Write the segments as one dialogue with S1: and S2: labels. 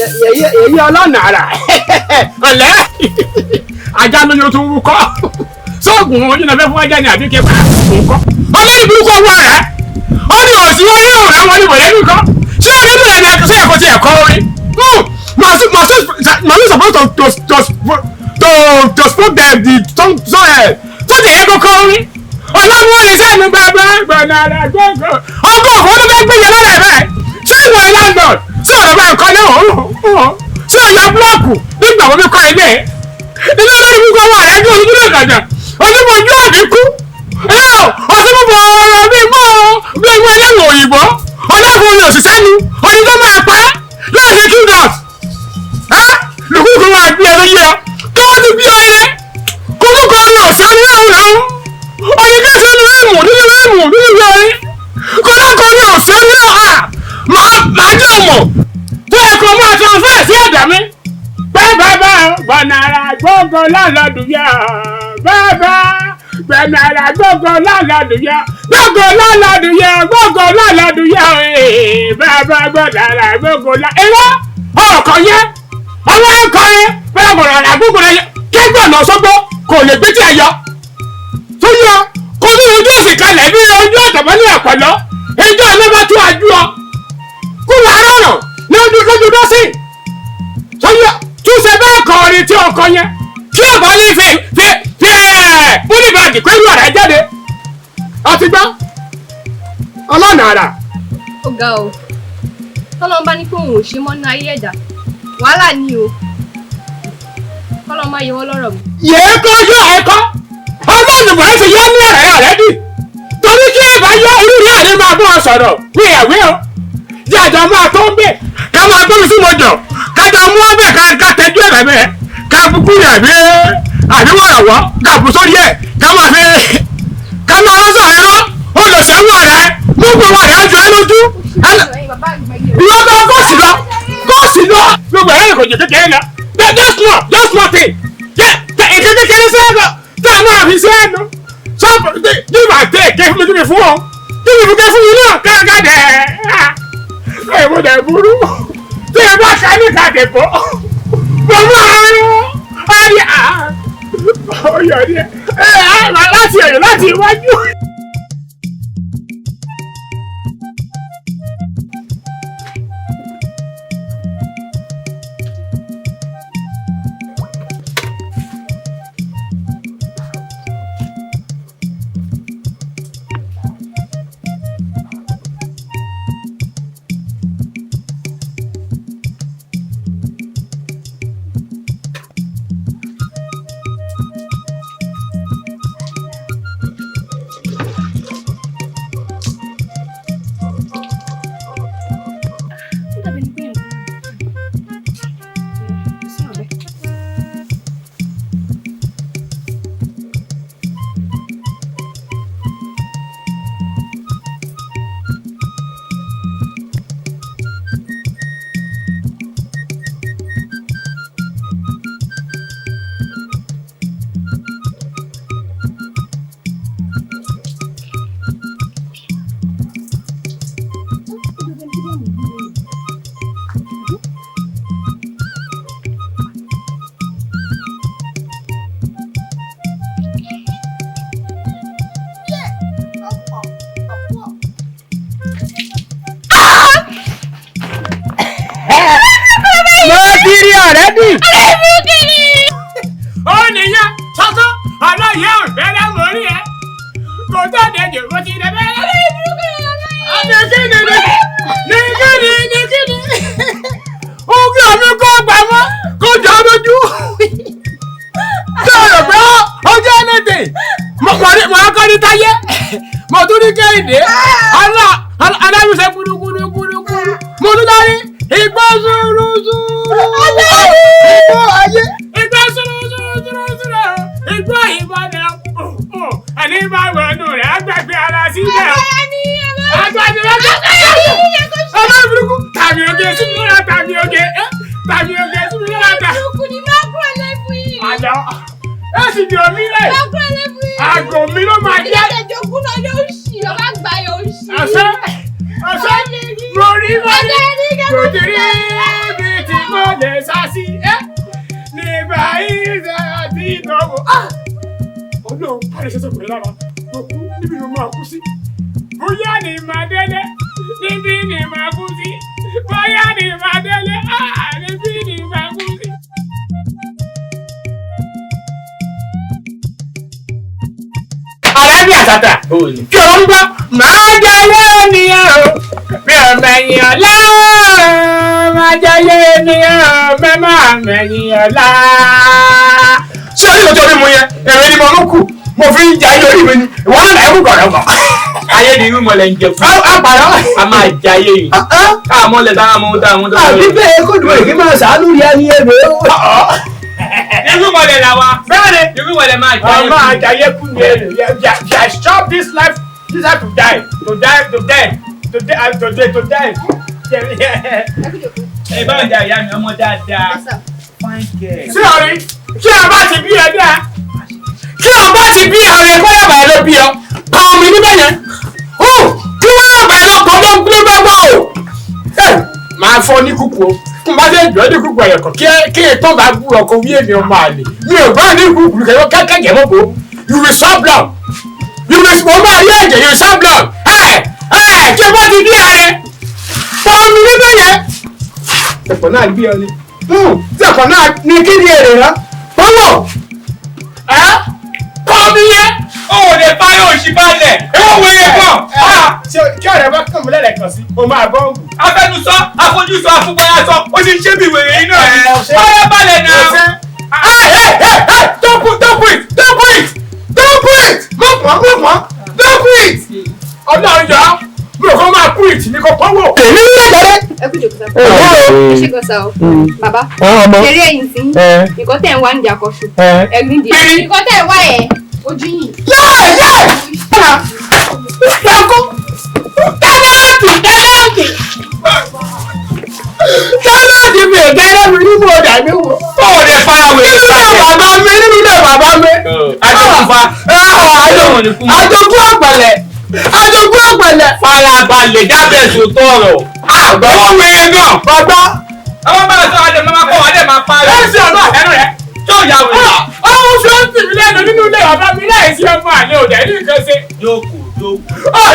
S1: èyí ọlọ́nà ara ọ̀lẹ́ ajá lóyún tó ń wúkọ́ sóògùn ojú náà fẹ́ fún ajá ní àbíkẹ́ bá ń kọ́ ọlọ́yìn burúkú owó rẹ̀ ó ní òsì wọn yóò rẹ̀ wọ́n ní mọ̀lẹ́bí kan ṣé ẹni tó lẹ́nu ẹ̀kọ́ sí ẹ̀kọ́ tí ẹ̀kọ́ orin màá supposed to spoke the tongue tó ti yẹ kókó orin ọlọ́run ó lè sẹ́nu bàbá gbọ̀nà àrà gbọ̀ngàn ọgbọ̀n ọ̀fọ̀ ló fẹ́ gbẹ̀yẹ lọ́rẹ̀ bẹ́ẹ̀ ṣé ìwọ ẹ̀ landlord ṣé ọ̀rọ̀ bá ẹ̀kọ́ náà ṣé ọ̀yọ́ búlọ́ọ̀kù nígbà wo bí kọ́ ilé ilé lórí gbogbo ọwọ́ rẹ̀ dún ojú lọ́gàdà onímọ̀jú àdínkù ọ̀sibúbọ̀ ọ̀rọ̀ bí mọ́ bí ìwé ẹlẹ́wọ̀n òyìnbó ọlọ́kùnrin òṣìṣẹ́ ni oníjọ́ máa pa láì ṣe two dot lùkúkú máa gbé ẹ̀rọ yíyọ tó wọ́n ti bí ọ̀rẹ́ kókókó ọ̀rọ̀ ọ̀sánú ẹ̀rọ oníkẹ́sẹ̀ ní ẹ̀mù nínú ọ̀rẹ́ kókókó ọ̀rọ̀ ọ̀sánú máa jẹ́ ọmọ tó ẹ̀kọ́ máa transfer sí ẹ̀dá mi bàbá gbọ̀nàrà gbogbo lálọ́dúnyà bàbá gbọ̀nàrà gbogbo lálọ́dúnyà gbogbo lálọ́dúnyà bàbá gbọ̀nàrà gbogbo ẹ̀rọ ọkọ̀ yẹn ọwọ́ ẹ̀kọ́ yẹn bàbá gbọ̀nàrà gbogbo yẹn kẹ́gbọ̀nà sọ́gbọ́ kò lè gbé tí a yọ tó yọ kó ní ojú òsì kalẹ̀ bí ojú ọ̀tọ̀mọ́lẹ̀ ọ̀pọ̀lọ́ ẹjọ́ ọlọ́ba tó ajú ọ kó wà rọrùn ní ojú kójú dọ́sìn tó yọ tún ṣe bẹ́ẹ̀ kọ orin tí ọkọ yẹn tí ọ̀bọ ní fi pólíbàgì pẹ̀lú ọ̀rẹ́ jáde ọtí gbọ́ ọlọ́nà àrà.
S2: ó ga o tọ́lọ́n bá ní pé òun ò ṣe mọ́ ní ayé ẹ̀dá wàhálà ni o tọ́lọ́n máa yẹ wọ́n lọ́rọ̀ mi.
S1: yéé kọ́ yọ ẹ̀kọ́ ọlọ́ọ̀nùmọ̀ ẹ̀ ti yọ ní ọ̀rẹ́ rẹ dì torí kí ẹ bá yọ irú ìyá rẹ máa bọ́ ọ sọ̀rọ̀ wíyàwí o yàjọ máa tó ń bẹ̀ ká máa gbómi sí mọ́jọ kájọ mú ọbẹ̀ ká tẹ́jú ẹ̀rẹ̀ bẹ́ẹ̀ ká bukú yẹ̀ bí àdéwọ̀rọ̀wọ́ ká bù sórí ẹ̀ ká máa rọ́sọ̀ ẹ̀rọ olùsẹ́wọ̀ rẹ̀ gbogbo wà rẹ̀ jọ ẹ́ lójú lọ́gbọ́n kọ́ọ̀sì lọ gbogbo ẹ̀rọ kò jẹ́ kékeré lọ just small thing èké kékeré sẹ́ẹ̀nù tá a máa fi sẹ́ẹ̀nù sọ́ọ̀bù give and take kí mi fún ọ kí mi fún yín náà káàkiri ẹ̀ mo dẹ̀ burú tí ẹ bá ká ní kàdébọ̀ mo máa ń rí ọyọ̀ ní láti ẹ̀yìn láti iwájú. ó nìyẹn sọ́tọ́ ọlọ́yẹ òbẹ́rẹ́ mórí ẹ kò tó dẹjọ́ bó ti dẹ bẹ́ẹ̀ ní ogún àmì kó gbàmọ́ kó jọ lójú tó rò pé ọjọ́ ẹnìtì mo kọ́ ní táyé mo tún ní kéde aláwùsẹ̀ kúrúkúrú mo tún dárí igbó zúrú igbó ayé igbó zúrú igbó ìbọnà ẹni bá wọnú rẹ̀ agbègbè ara síbẹ̀ agbègbè ọmọ burúkú tàbí oge súnmọ́ra tàbí oge súnmọ́ra tà. àjọ ẹ sì di omi rẹ̀ àgò mi ló máa jẹ́. ọ̀sẹ̀ mo rí kò tí rí bí tí mo ìdánwò. Ọlọ́run parí ṣẹ́ṣẹ́ pẹ̀lú lára ló kú níbi ló máa kú sí. Bóyá ni màá délé níbi ni màá kú sí. Bóyá ni màá délé níbi ni màá kú sí. Alábí àtàtà kí o ń gbọ́ máa jayé ènìyàn o mi ò mẹ̀yìn ọ̀la máa jayé ènìyàn o mẹ́mà mẹ̀yìn ọ̀la. Ṣé orí mi torí mu yẹn èrè ni mo mú kù mo fi ń jayé orí mi ni ìwọ náà ẹ̀rù gbọ̀dọ̀gbọ̀. Ayé ni irú mọ̀lẹ́ ń jẹ fún. Àpàrọ̀ a máa jayé yìí. Káàmọ́ lẹ̀ táwọn ọmọ táwọn tó.
S3: Àbí bẹ́ẹ̀ kó dùn èyí máa ṣàánú rí ẹni ẹ̀rọ.
S1: Irú mọ̀lẹ́ la wa. Bẹ́ẹ̀ni irú mọ̀lẹ́ máa jayé kú. Máa jayé kú ni èrè. I stop this life to die. Ẹ bá ọjà ìyá mi ọmọ dáadáa. Sí ọ̀rẹ́ kí o bá ti bí ẹ dáa. Kí o bá ti bí ọ̀rẹ́ kó yàgbà ẹ ló bí ọ. Kàn mí níbẹ̀ yẹn. Kí wọ́n yàgbà ẹ lọ́kọ̀ ló ń gbé gbogbo o. Máa fọ ní kúkú o. Kí n bá dé ìjọ ní kúkú ẹ̀yọ̀kọ̀ kí ètò bá bú ọkọ̀ wí èmi ọmọ àlè. Mi ò bá ní kúkú kẹ́kẹ́ jẹ́ mọ́bò. You will stop blood. You will mo máa yé ẹ̀jẹ̀ you will stop blood. Kí o bá ti bí ọ̀rẹ́. Kàn mí níbẹ̀ yẹn. Ẹ̀pọ̀ náà bí ọ ni. Tí ẹ̀pọ̀ náà ní kí ni èrè rẹ̀? Bọ́lọ̀. Kọ́ mi yẹ. O ò lè fa yóò ṣì balẹ̀. Ewu wẹ̀rẹ̀ kan. Kí ọ̀rẹ́ bá kàn mí lẹ́lẹ̀kan sí, o máa bọ́ ògùn. Afẹnusọ, afojúsọ, afúnpáyásọ, ó ti ṣé bí wèrè yìí náà ni. Bọ́lá balẹ̀ náà. Don't quit. Don't quit. Mọ̀. Don't quit. Ọlọ́run jọ, mi ò kọ́ máa quit ní kò pọ́wọ́. Èmi ń lẹ́gbẹ̀rẹ́.
S2: Ẹ kú jòkó sá. Ẹ ṣe gan sa o. Bàbá. Ṣeré ẹ̀yìn sí. Nǹkan tẹ̀ ń wá ní àkọ́ṣù. Ẹ̀gbìn dì. Nǹkan tẹ̀ ń wá ẹ̀ ojú yìí. Tẹ́lẹ̀tì mi ò gẹ́rẹ́ mi nínú ọ̀dà mi wò. Ó lè fara wèrè sáyẹn. Nínú ilé bàbá mi. Àjogún àgbàlẹ̀. Farabalẹ̀ dábẹ̀ tó tọrọ. Àgbọ̀wọ́ wẹ̀rẹ̀ náà. Bàbá. Àwọn bá sọ àdè máa kọ́ àdè máa pa rẹ̀. Ẹ̀sìn ọ̀nà ẹnu rẹ̀. Tó yà wẹ̀rẹ̀. Ọ̀hún fi ń tì mí lẹ́nu nínú ilé bàbá mi láì sí ọmọ àlẹ́ òdà ní nǹkan ṣe. Jókòó.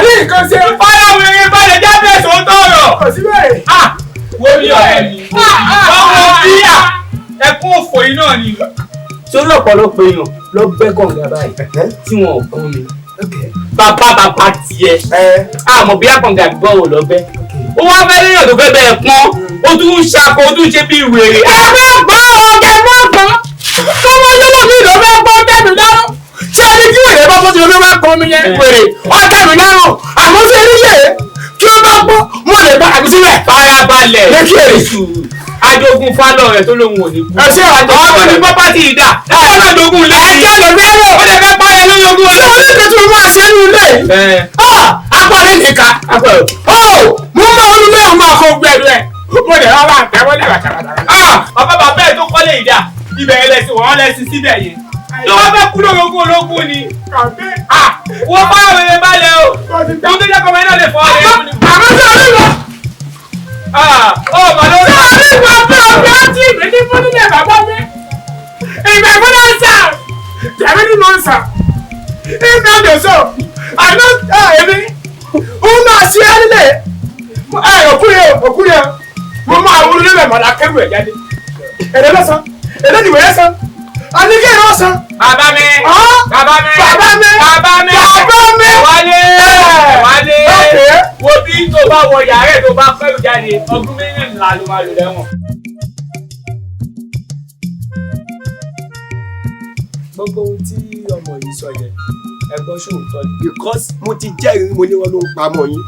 S2: Ní nǹkan ṣe. Fara wẹ̀rẹ̀ balẹ̀ dábẹ̀ tó tọrọ. Kò sí bẹ́ẹ̀. Wo ni ọ̀rẹ́ mi? Báwo bíyà? Ẹkún òfò yìí náà ni.
S3: Sórí ọ̀pọ̀lọpọ̀ èèyàn ló gbẹ́ kọ̀ǹgà báyìí tí wọn ò kàn mí.
S1: Bàbá tiẹ̀. Àmọ́ bí àkàǹgà gbọ́ ò lọ́gbẹ́. Ó wá fẹ́ lẹ́yìn tó fẹ́ bẹ́ẹ̀ pọ́n. Ó tún ń ṣakọ, ó tún ṣe bí wèrè. Ẹ má gbọ́ ọ̀gá ẹ má gbọ́. Tọ́wọ́ yóò mi lọ fẹ́ gbọ́ tẹ̀mí lọ́rùn. Ṣé ẹni kí wèrè bá fọ́sí ló fẹ́ pọ́n mi yẹn? Wèrè ọ̀tẹ̀ mi lọ́rùn. Àmọ́ sí eríyè kí ó bá gbọ́ mo lè bá àbí sílẹ̀. Farabalẹ̀. Lè kí èrè sùúrù. Ajogun fálọ̀ rẹ̀ tó lóun ò ní kú. Ẹ ṣe àjọyọ̀ ọmọ ní pọ́pátì ìdá. Ẹ ṣe àjọgún ilé. Ẹ jẹ́ lọ bẹ́ẹ̀rẹ̀. Ó lè fẹ́ parẹ́ lórí ogún ọdún. Ṣé orí mi tún máa ṣe ní ilé? Apọ̀lẹ́ nìkan. Mo máa ń lé ọmọ àkọ́ gbẹ̀rù ẹ̀. Mo lè rárá àtẹ̀wọ́lé bàbá bàbá ẹ̀ tó kọ́lé ìdá. Ibẹ̀ ẹ̀ lẹ́sìn wọ́n lẹ́sìn síbẹ̀ yẹn. Lọ́wọ́ fẹ́ kú lórí ogún ológun ni. Wọ́n bá wẹ̀rẹ̀ balẹ̀ o. Mo tó jẹ́ kọ́mọ náà lè fọ́ ọ́ àmọ́ sí orí lọ. Màlúù rẹ̀. Ṣé ìwà bí ọbẹ̀ ọtí ìgbé ní fún nílẹ̀ bàbá mi? Ìgbà ìfúnná ń sà. Jẹ̀mí ni mo ń sà. Ìgbà ìdòsó. Àná èmi. Ó máa ṣe é nílé. Òkúrẹ́ o. Mo máa wúlò nílẹ̀ mọ̀lá kẹ́rù ẹ̀ jáde. Èdè lọ́sàn. Èdè ìwé lọ́sàn. Àníkè lọ́sàn. Bàbá mi. Wálé. Wo bí tó bá wọ yàrá ẹ̀ tó bá fẹ́rù jáde ọdún mẹ́rìnlá ló máa lò lẹ́wọ̀n.
S3: Gbogbo ohun tí ọmọ yìí sọ yẹn ẹ̀gbọ́n ṣòótọ́ ni because mo ti jẹ́rìí mo ní wọn ló ń pamọ́ yín.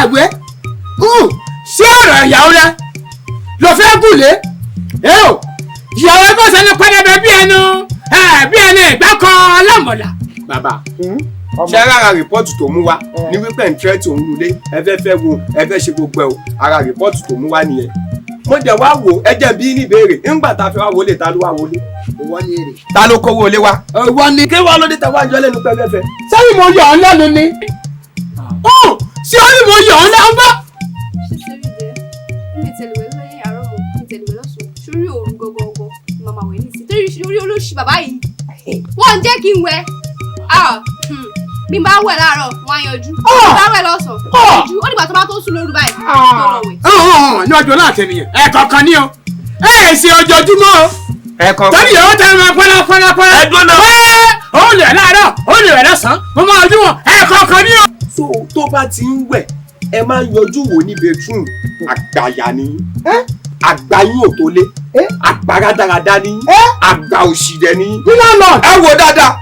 S1: Àgbẹ̀ ṣé ọ̀rọ̀ ìyàwó rẹ lọ fẹ́ gùnlé? Ìyàwó rẹ fọ́sẹ̀ ní pẹ́ẹ́dẹ́gbẹ́ bí ẹnu ìgbà kan ọlọ́mọ̀lá.
S3: Bàbá ṣé ara rìpọ́ọ̀tù tó mú wá ní wípé ń tẹ́tì òun lulẹ̀ ẹ fẹ́ wo ẹ fẹ́ ṣe gbogbo ẹ̀ o ara rìpọ́ọ̀tù tó mú wá nìyẹn. Mo dẹ̀ wá wò ẹ jẹ́ bí ní ìbéèrè ńgbà tá a fẹ́ wá wọlé ta ló wá wọlé.
S1: Ìwọ ni èrè.
S3: Ta ló kówó olé wa.
S1: Ìwọ ni.
S3: Kí wàá lóde tẹ wá jọ lẹ́nu pẹ́ẹ́fẹ́.
S1: Sẹ́yìn mo yọ̀ ọ́ lẹ́nu ni. Ṣé ó ní mo yọ̀ ọ́ lẹ́nu bá?
S2: Ṣé sẹ́rí jẹ́ níbi tẹ̀lé lẹ́yìn àárọ̀ mọ̀ ní tẹ̀lé lọ́sùn sórí òru gọ́gọ́gọ́ màmá wẹ̀ ní sí torí orí olóṣì bàbá yìí
S4: ń jẹ́ kí n wẹ̀. Bí n bá wẹ̀ láàárọ̀ wọ́n á yanjú. Bí n bá wẹ̀ lọ́sàn-án yanjú. Ó dìgbà tó bá tó sùn lóru báyìí tó lọ wẹ̀.
S1: Ní ọjọ́ náà tẹ̀lé yẹn ẹ̀ẹ̀kọ̀ọ̀kan ni o ṣe ojoojúmọ́ o.
S3: ẹ̀kọ̀ọ̀kan.
S1: tọ́lí yẹn ó tẹ̀lé wọn pẹ́lẹ́pẹ́lẹ́.
S3: ẹ̀dùn náà.
S1: ó lè láàárọ̀ ó lè wẹ̀ lọ́sàn-án mo máa ojú wọn ẹ̀ẹ̀kọ̀ọ̀kan ni o.
S3: so tó bá ti ń wẹ̀ ẹ máa ń yọjú wò ní bedroom àgbàyà ni àgbà yín ò tó lé àgbà rádaràda ni àgbà òṣìdẹ ni. ẹ wò dáadáa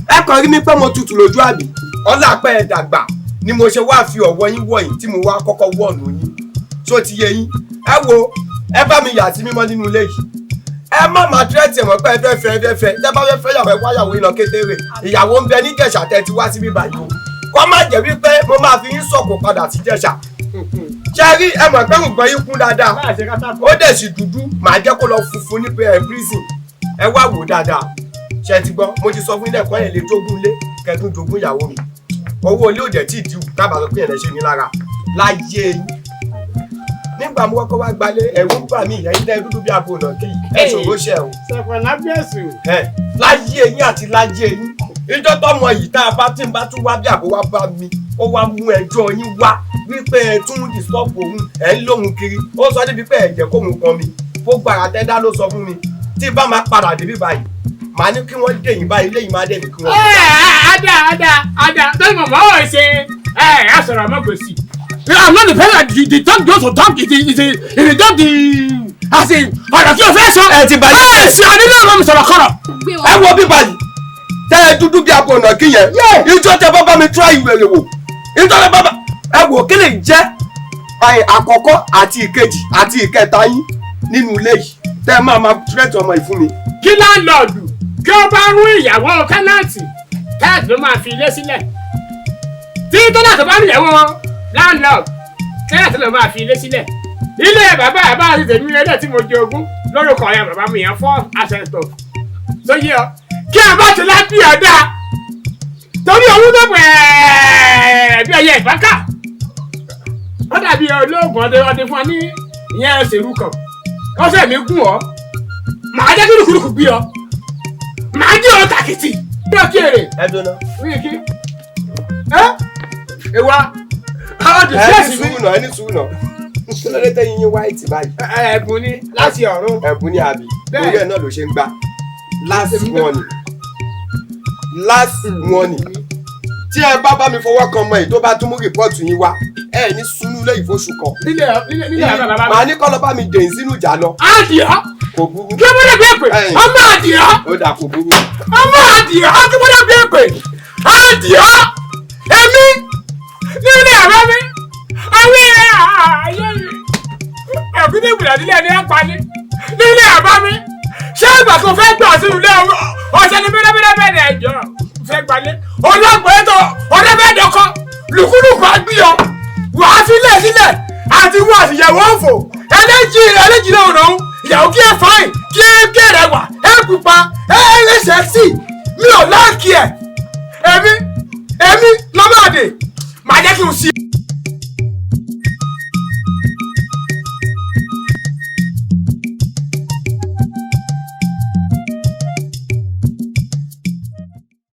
S3: ẹ kàn rí mi pé mo tutù lójú àbí ọlá pẹ́ ẹ dàgbà ni mo ṣe wá fi ọ̀wọ́ yín wọ̀nyí tí mo wá kọ́kọ́ wọ̀nù yín tó ti yé yín. ẹ wo ẹ bá mi yà sí mímọ́ nínú ilé yìí ẹ má máa tírẹ́tì ẹ̀mọ́ pé ẹ fẹ́ tẹ́ bá fẹ́ yàwó ẹ wáyàwó yín lọ kékeré ìyàwó ń bẹ ní Jẹ̀ṣà tẹ́ ti wá síbí báyìí o kọ́ má jẹ́ wípé mo máa fi yín sọ̀kò padà sí Jẹ̀ṣà ṣe rí ẹ mọ̀ pé nǹkan yín kún dáadáa ó dẹ̀ sì dúdú màá jẹ́ kó lọ funfun ní prison ẹ wá wò dáadáa ṣe ti gbọ́ mo ti sọ fún ilé ẹ̀kọ́ yẹn lè jogún ilé kẹ́tún jogún ìyàwó mi owó ilé ò dẹ̀ tí ì diwù dábàá sọ pé yẹn lè ṣe ní lára láyé yín nígbà mo kọ́kọ́ wá gbalé ẹ̀rù ń bà mí ẹ̀yin tẹ́ dúdú bí abo ọ̀nà kí ẹ̀ ṣòro ṣe o.
S1: sẹ̀fọ̀n lábẹ́sù.
S3: láyé yín àti láyé yín ìjọ tọmọ yìí tá a bá tí n bá tún wá bí àbó wá bá mi ó wá mú ẹjọ́ yín wá wípé ẹ tún disturb òun ẹ ń lóhun kiri ó sọ débi pé ẹ̀jẹ̀ kóhun kan mi gbogbo àràtẹ́dá ló sọ fún mi tí bá máa padà débi báyìí màá ní kí wọ́n dé yín báyìí léyìn máa dé ní kí wọ́n.
S1: ada tó mọ̀ mọ́ ọ̀ ṣe ẹ̀ sọ̀rọ̀ àmọ́gbèsì. I'm not the person the talk goes to talk it is just the as in ọ̀rọ̀ tí o fẹ́ sọ.
S3: ẹ ti báyìí.
S1: ẹ ṣe àdínlẹ̀ ọ̀rọ̀ mi sọ̀rọ̀ kọ̀rọ̀.
S3: ẹ wo bí báyìí tẹ ẹ dúdú bí abo ọ̀nà kí yẹn ìjọ tẹ bá mi try ìwé rẹ wò ìjọ tẹ bá ẹ wò kí lè jẹ́ àkọ́kọ́ àti ìkejì àti ìkẹta yín nínú ilé yìí tẹ ẹ máa tírẹ̀tì ọmọ yìí fún mi.
S1: kí láńlọ́ọ̀dù kí ó bá rún ìyàwó kẹ́nàtì kẹ́ẹ̀tì ló máa fi ilé sílẹ̀ tí tọ́lá tó bá rí ìyàwó láńlọ́ọ̀dù kẹ́ẹ̀tì ló máa fi ilé sílẹ̀ ilé bàbá àti tèmi ẹlẹ́ tí mo jogún lórúkọ ọ̀yà bàbá mi yẹn fọ́ àṣẹ̀tọ̀ tó yẹ ọ kí a bá ti lábí ọ̀dà torí òun tó pẹ̀ bí ẹyẹ ìbákà ó dàbí olóògùn ọdẹ fún ọ ní ìyẹn ṣèrú kan ó fẹ́ mi gún ọ màá jẹ́ kí lùkùlùkù bí ọ màá jẹ́ ọ tàkìtì bí ọ kéré
S3: ẹ dúná.
S1: wíìkì ewa ọdún sí ẹ̀sìn mi.
S3: ẹni sùúrù náà kí ló dé tẹ́yìn yín wáìtì báyìí.
S1: ẹ̀bùn ni láti ọ̀run.
S3: ẹ̀bùn ni àbí lórí ẹ̀ náà ló ṣe ń gbà last warning tí ẹ bá mi fọwọ́ kan mọ́ èyí tó bá tún mú rìpọ́ọ̀tù yín wá ẹ ní sunú lé ìfóṣù kan.
S1: nílẹ̀ bàbá mi.
S3: màá ní kọ́ lọ bá mi dèyìn sínú ìjà lọ.
S1: adìyọ
S3: kò burú.
S1: kí wọ́n lè bí èpè ọmọ adìyọ.
S3: ó dà kò burú.
S1: ọmọ adìyọ kí wọ́n lè bí èpè adìyọ èmi nílẹ̀ bàbá mi àwọn ayé mi ẹ̀kú ní ìbùdó nílẹ̀ ní apani nílẹ̀ bàbá mi ṣé ìgbà tó fẹ́ gbà sínú ilé ọ̀sẹ̀ ní bẹ́ẹ̀rẹ̀ ẹ̀jọ̀ fẹ́ gbalẹ̀ ọlọ́gbọ̀n ètò ọ̀dẹ́bẹ̀ẹ́dọ́kọ́ lùkúlùkù àgbìyọ wàá sílẹ̀ àti wọ́n àtìyàwó òfò ẹlẹ́jì náà rọ̀ ìyàwó kí ẹ fáìn kí ẹ gẹ̀rẹ̀ wà ẹ pupa ẹ ẹsẹ̀ sí mi ò láàkì ẹ̀ èmi lọ́mọdé màá jẹ́ kí n sí.